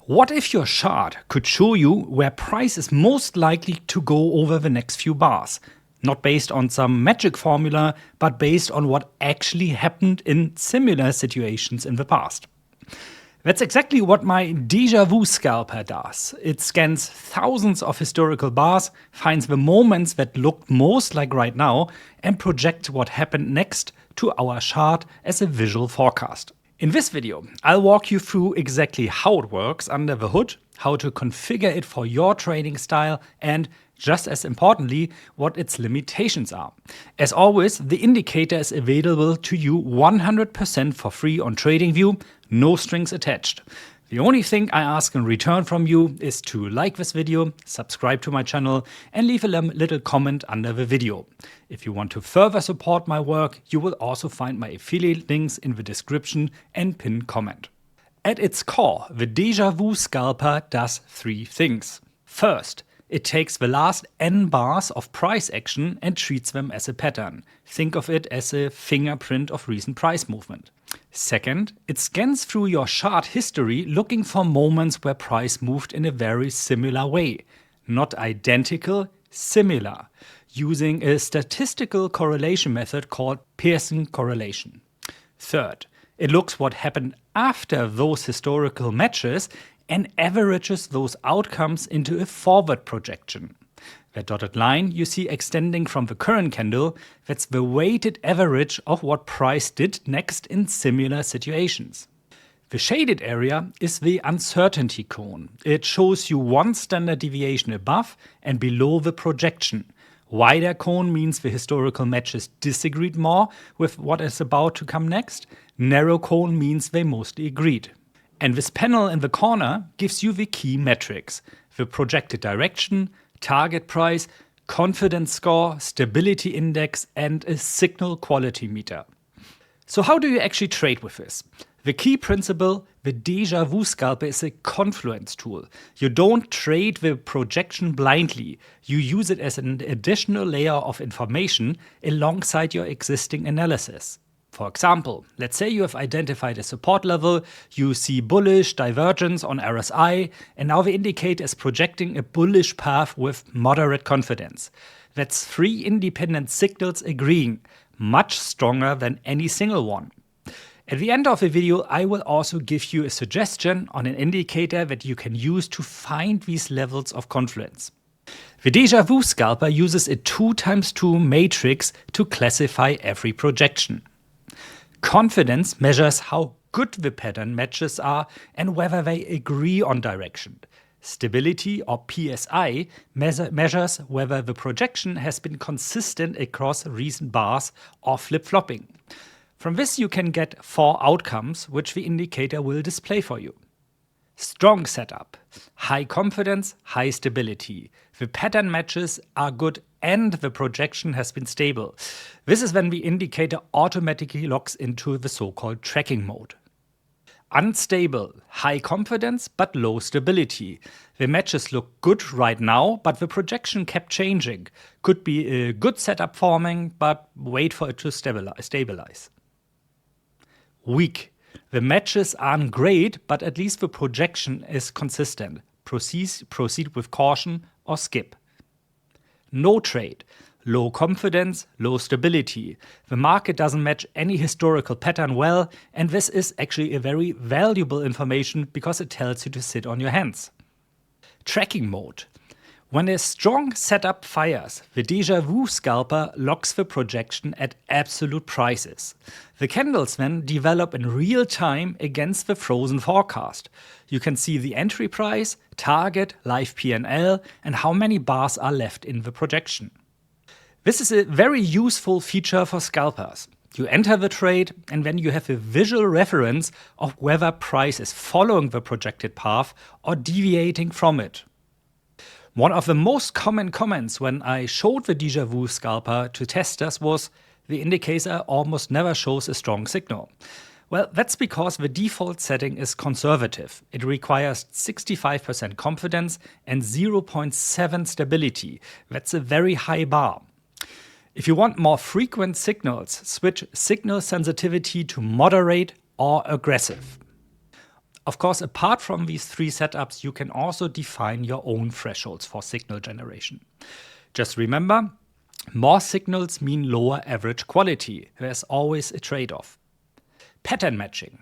What if your chart could show you where price is most likely to go over the next few bars? Not based on some magic formula, but based on what actually happened in similar situations in the past. That's exactly what my DejaVu Scalper does. It scans thousands of historical bars, finds the moments that looked most like right now, and projects what happened next to our chart as a visual forecast. In this video, I'll walk you through exactly how it works under the hood, how to configure it for your trading style, and just as importantly, what its limitations are. As always, the indicator is available to you 100% for free on TradingView, no strings attached. The only thing I ask in return from you is to like this video, subscribe to my channel, and leave a little comment under the video. If you want to further support my work, you will also find my affiliate links in the description and pinned comment. At its core, the DejaVu Scalper does three things. First, it takes the last n bars of price action and treats them as a pattern. Think of it as a fingerprint of recent price movement. Second, it scans through your chart history looking for moments where price moved in a very similar way. Not identical, similar, using a statistical correlation method called Pearson correlation. Third, it looks what happened after those historical matches and averages those outcomes into a forward projection. The dotted line you see extending from the current candle, that's the weighted average of what price did next in similar situations. The shaded area is the uncertainty cone. It shows you one standard deviation above and below the projection. Wider cone means the historical matches disagreed more with what is about to come next. Narrow cone means they mostly agreed. And this panel in the corner gives you the key metrics: the projected direction, target price, confidence score, stability index, and a signal quality meter. So how do you actually trade with this? The key principle, the DejaVu Scalper is a Confluence tool. You don't trade the projection blindly. You use it as an additional layer of information alongside your existing analysis. For example, let's say you have identified a support level, you see bullish divergence on RSI, and now the indicator is projecting a bullish path with moderate confidence. That's three independent signals agreeing, much stronger than any single one. At the end of the video, I will also give you a suggestion on an indicator that you can use to find these levels of confluence. The DejaVu Scalper uses a 2x2 matrix to classify every projection. Confidence measures how good the pattern matches are and whether they agree on direction. Stability, or PSI, measures whether the projection has been consistent across recent bars or flip-flopping. From this you can get four outcomes which the indicator will display for you. Strong setup, high confidence, high stability. The pattern matches are good and the projection has been stable. This is when the indicator automatically locks into the so-called tracking mode. Unstable, high confidence but low stability. The matches look good right now, but the projection kept changing. Could be a good setup forming, but wait for it to stabilize. Weak. The matches aren't great, but at least the projection is consistent. Proceed with caution or skip. No trade. Low confidence, low stability. The market doesn't match any historical pattern well, and this is actually a very valuable information because it tells you to sit on your hands. Tracking mode. When a strong setup fires, the DejaVu Scalper locks the projection at absolute prices. The candles then develop in real time against the frozen forecast. You can see the entry price, target, live P&L, and how many bars are left in the projection. This is a very useful feature for scalpers. You enter the trade and then you have a visual reference of whether price is following the projected path or deviating from it. One of the most common comments when I showed the DejaVu Scalper to testers was, the indicator almost never shows a strong signal. Well, that's because the default setting is conservative. It requires 65% confidence and 0.7 stability. That's a very high bar. If you want more frequent signals, switch signal sensitivity to moderate or aggressive. Of course, apart from these three setups, you can also define your own thresholds for signal generation. Just remember, more signals mean lower average quality. There's always a trade-off. Pattern matching.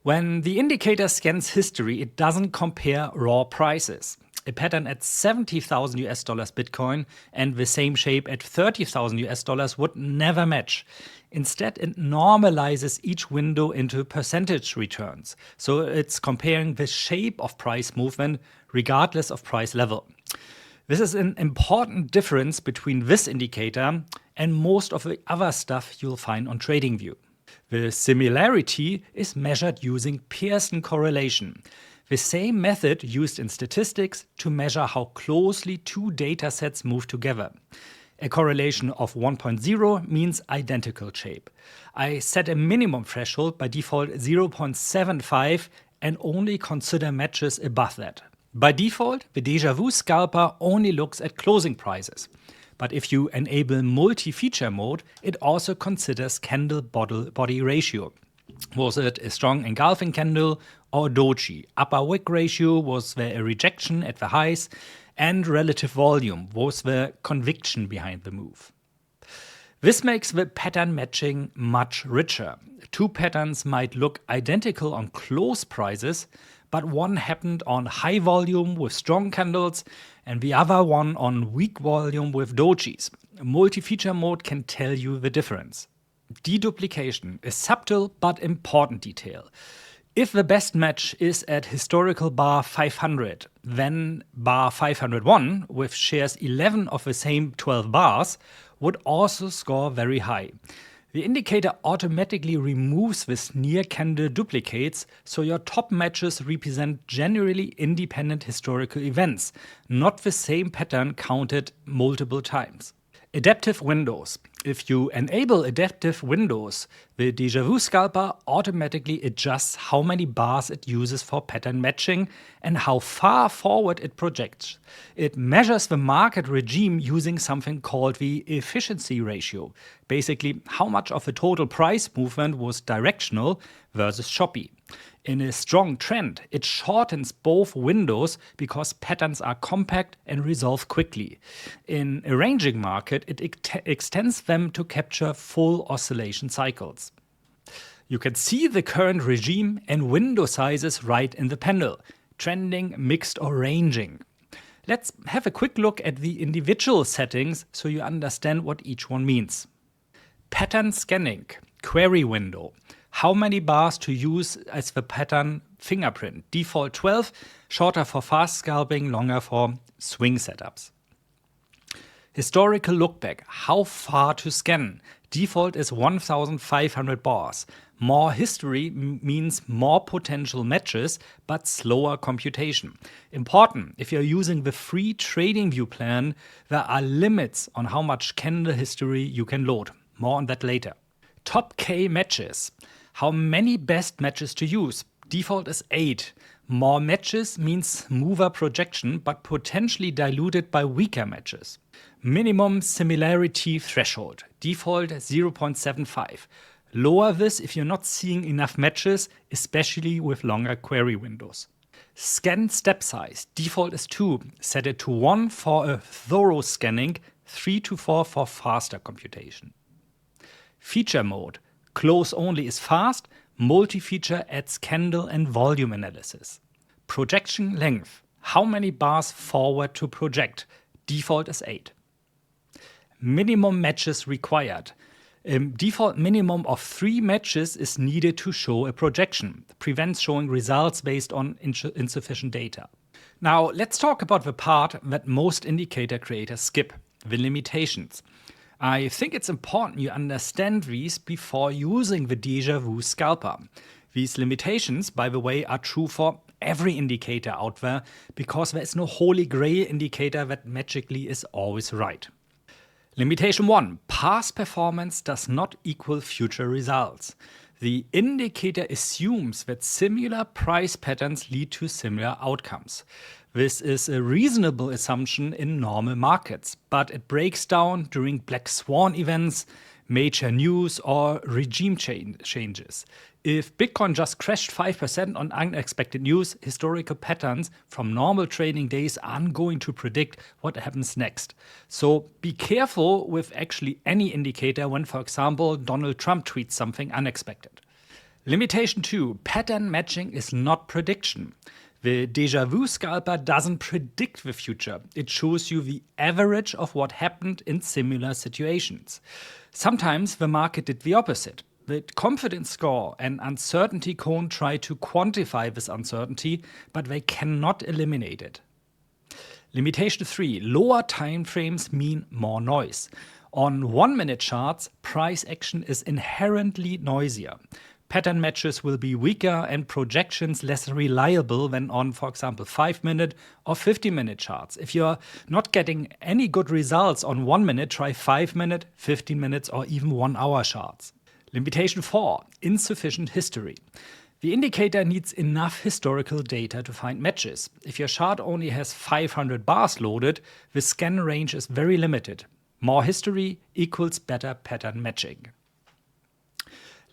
When the indicator scans history, it doesn't compare raw prices. A pattern at 70,000 US dollars Bitcoin and the same shape at 30,000 US dollars would never match. Instead, it normalizes each window into percentage returns. So it's comparing the shape of price movement regardless of price level. This is an important difference between this indicator and most of the other stuff you'll find on TradingView. The similarity is measured using Pearson correlation, the same method used in statistics to measure how closely two data sets move together. A correlation of 1.0 means identical shape. I set a minimum threshold, by default 0.75, and only consider matches above that. By default, the DejaVu Scalper only looks at closing prices. But if you enable multi-feature mode, it also considers candle body ratio. Was it a strong engulfing candle or doji? Upper wick ratio, was there a rejection at the highs? And relative volume, was the conviction behind the move. This makes the pattern matching much richer. Two patterns might look identical on close prices, but one happened on high volume with strong candles and the other one on weak volume with dojis. Multi-feature mode can tell you the difference. De-duplication, a subtle but important detail. If the best match is at historical bar 500, then bar 501, with shares 11 of the same 12 bars, would also score very high. The indicator automatically removes this near candle duplicates, so your top matches represent generally independent historical events, not the same pattern counted multiple times. Adaptive windows. If you enable adaptive windows, the DejaVu Scalper automatically adjusts how many bars it uses for pattern matching and how far forward it projects. It measures the market regime using something called the efficiency ratio, basically how much of the total price movement was directional versus choppy. In a strong trend, it shortens both windows because patterns are compact and resolve quickly. In a ranging market, it extends them to capture full oscillation cycles. You can see the current regime and window sizes right in the panel, trending, mixed or ranging. Let's have a quick look at the individual settings so you understand what each one means. Pattern scanning, query window. How many bars to use as the pattern fingerprint? Default 12, shorter for fast scalping, longer for swing setups. Historical lookback, how far to scan? Default is 1500 bars. More history means more potential matches, but slower computation. Important, if you're using the free TradingView plan, there are limits on how much candle history you can load. More on that later. Top K matches. How many best matches to use? Default is 8. More matches means smoother projection, but potentially diluted by weaker matches. Minimum similarity threshold. Default 0.75. Lower this if you're not seeing enough matches, especially with longer query windows. Scan step size. Default is 2. Set it to 1 for a thorough scanning, 3 to 4 for faster computation. Feature mode. Close only is fast, multi-feature adds candle and volume analysis. Projection length. How many bars forward to project? Default is 8. Minimum matches required. Default minimum of 3 matches is needed to show a projection. Prevents showing results based on insufficient data. Now let's talk about the part that most indicator creators skip, the limitations. I think it's important you understand these before using the DejaVu Scalper. These limitations, by the way, are true for every indicator out there because there is no holy grail indicator that magically is always right. Limitation 1. Past performance does not equal future results. The indicator assumes that similar price patterns lead to similar outcomes. This is a reasonable assumption in normal markets, but it breaks down during black swan events, major news or regime changes. If Bitcoin just crashed 5% on unexpected news, historical patterns from normal trading days aren't going to predict what happens next. So be careful with actually any indicator when, for example, Donald Trump tweets something unexpected. Limitation 2. Pattern matching is not prediction. The DejaVu Scalper doesn't predict the future. It shows you the average of what happened in similar situations. Sometimes the market did the opposite. The confidence score and uncertainty cone try to quantify this uncertainty, but they cannot eliminate it. Limitation 3. Lower time frames mean more noise. On 1-minute charts, price action is inherently noisier. Pattern matches will be weaker and projections less reliable than on, for example, 5-minute or 50-minute charts. If you're not getting any good results on 1 minute, try 5-minute, 15 minutes, or even 1-hour charts. Limitation 4. Insufficient history. The indicator needs enough historical data to find matches. If your chart only has 500 bars loaded, the scan range is very limited. More history equals better pattern matching.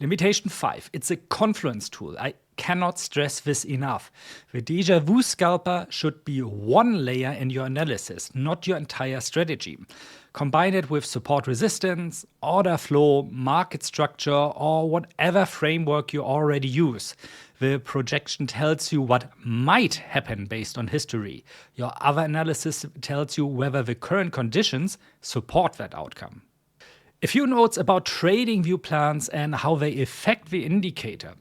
Limitation 5. It's a Confluence tool. I cannot stress this enough. The DejaVu Scalper should be one layer in your analysis, not your entire strategy. Combine it with support resistance, order flow, market structure, or whatever framework you already use. The projection tells you what might happen based on history. Your other analysis tells you whether the current conditions support that outcome. A few notes about TradingView plans and how they affect the indicator.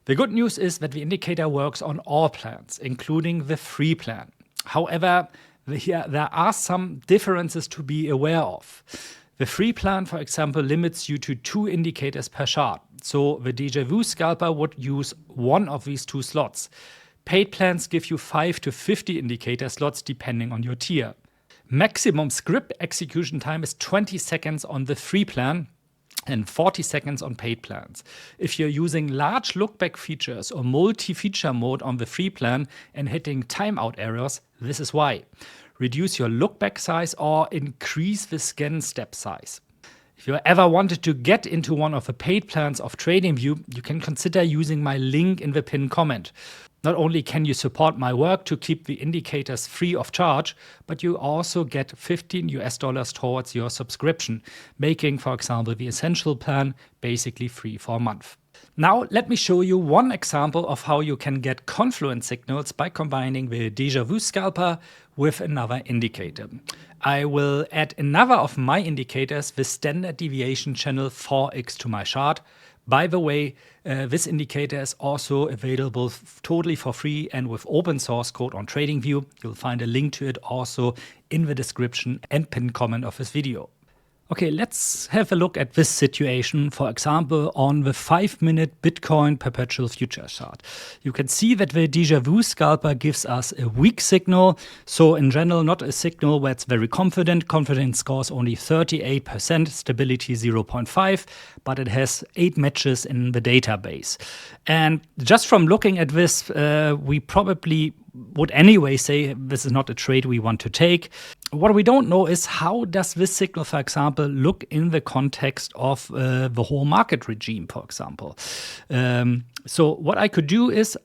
The good news is that the indicator works on all plans, including the free plan. However, there are some differences to be aware of. The free plan, for example, limits you to 2 indicators per chart. So the DejaVu Scalper would use one of these 2 slots. Paid plans give you 5 to 50 indicator slots depending on your tier. Maximum script execution time is 20 seconds on the free plan and 40 seconds on paid plans. If you're using large lookback features or multi-feature mode on the free plan and hitting timeout errors, this is why. Reduce your lookback size or increase the scan step size. If you ever wanted to get into one of the paid plans of TradingView, you can consider using my link in the pinned comment. Not only can you support my work to keep the indicators free of charge, but you also get $15 towards your subscription, making, for example, the Essential plan basically free for a month. Now, let me show you one example of how you can get Confluence Signals by combining the DejaVu Scalper with another indicator. I will add another of my indicators, the standard deviation channel 4x, to my chart. By the way, this indicator is also available totally for free and with open source code on TradingView. You'll find a link to it also in the description and pinned comment of this video. Okay, let's have a look at this situation, for example, on the 5-minute Bitcoin perpetual futures chart. You can see that the DejaVu Scalper gives us a weak signal. So in general, not a signal where it's very confident. Confidence score is only 38%, stability 0.5, but it has 8 matches in the database. And just from looking at this, we probably would anyway say this is not a trade we want to take. What we don't know is how does this signal, for example, look in the context of the whole market regime, for example. So what I could do is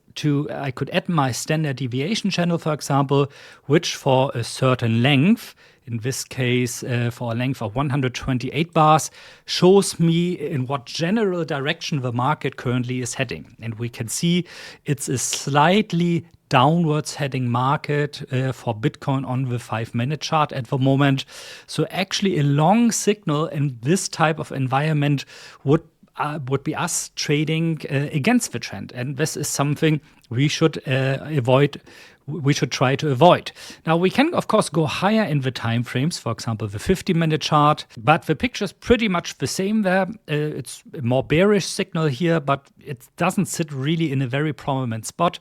I could add my standard deviation channel, for example, which for a certain length, in this case for a length of 128 bars, shows me in what general direction the market currently is heading. And we can see it's a slightly downwards heading market for Bitcoin on the 5-minute chart at the moment. So actually a long signal in this type of environment would be us trading against the trend. And this is something we should avoid. We should try to avoid. Now, we can, of course, go higher in the time frames, for example, the 50-minute chart, but the picture is pretty much the same there. It's a more bearish signal here, but it doesn't sit really in a very prominent spot.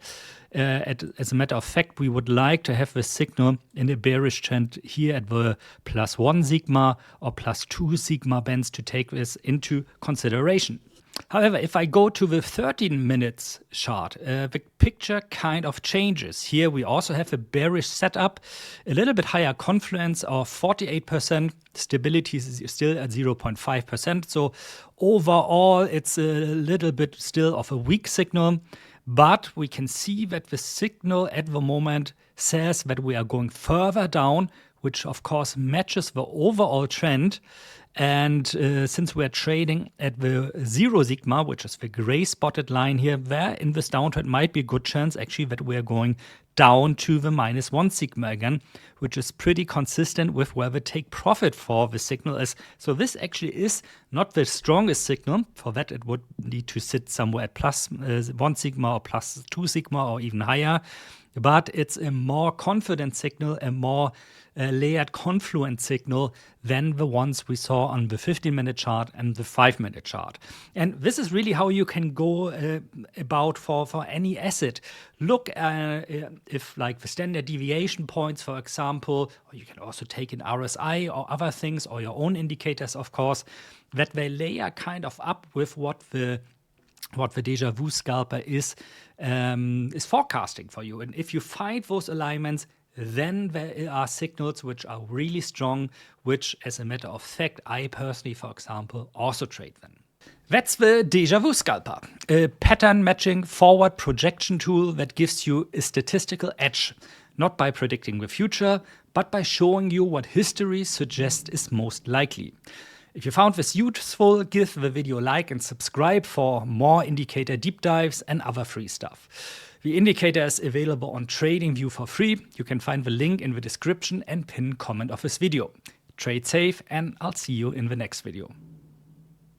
As a matter of fact, we would like to have the signal in a bearish trend here at the +1 sigma or +2 sigma bands to take this into consideration. However, if I go to the 13 minutes chart, the picture kind of changes. Here we also have a bearish setup, a little bit higher confluence of 48%. Stability is still at 0.5%. So overall, it's a little bit still of a weak signal. But we can see that the signal at the moment says that we are going further down, which of course matches the overall trend. And since we're trading at the 0 sigma, which is the gray spotted line here, there in this downtrend might be a good chance actually that we're going down to the -1 sigma again, which is pretty consistent with where the take profit for the signal is. So this actually is not the strongest signal. For that, it would need to sit somewhere at +1 sigma or +2 sigma or even higher. But it's a more confident signal, a more layered confluent signal than the ones we saw on the 15-minute chart and the 5-minute chart. And this is really how you can go about for any asset. Look if like the standard deviation points, for example, or you can also take an RSI or other things, or your own indicators, of course, that they layer kind of up with what the DejaVu Scalper is forecasting for you. And if you find those alignments, then there are signals which are really strong, which, as a matter of fact, I personally, for example, also trade them. That's the DejaVu Scalper, a pattern matching forward projection tool that gives you a statistical edge, not by predicting the future, but by showing you what history suggests is most likely. If you found this useful, give the video a like and subscribe for more indicator deep dives and other free stuff. The indicator is available on TradingView for free. You can find the link in the description and pinned comment of this video. Trade safe, and I'll see you in the next video.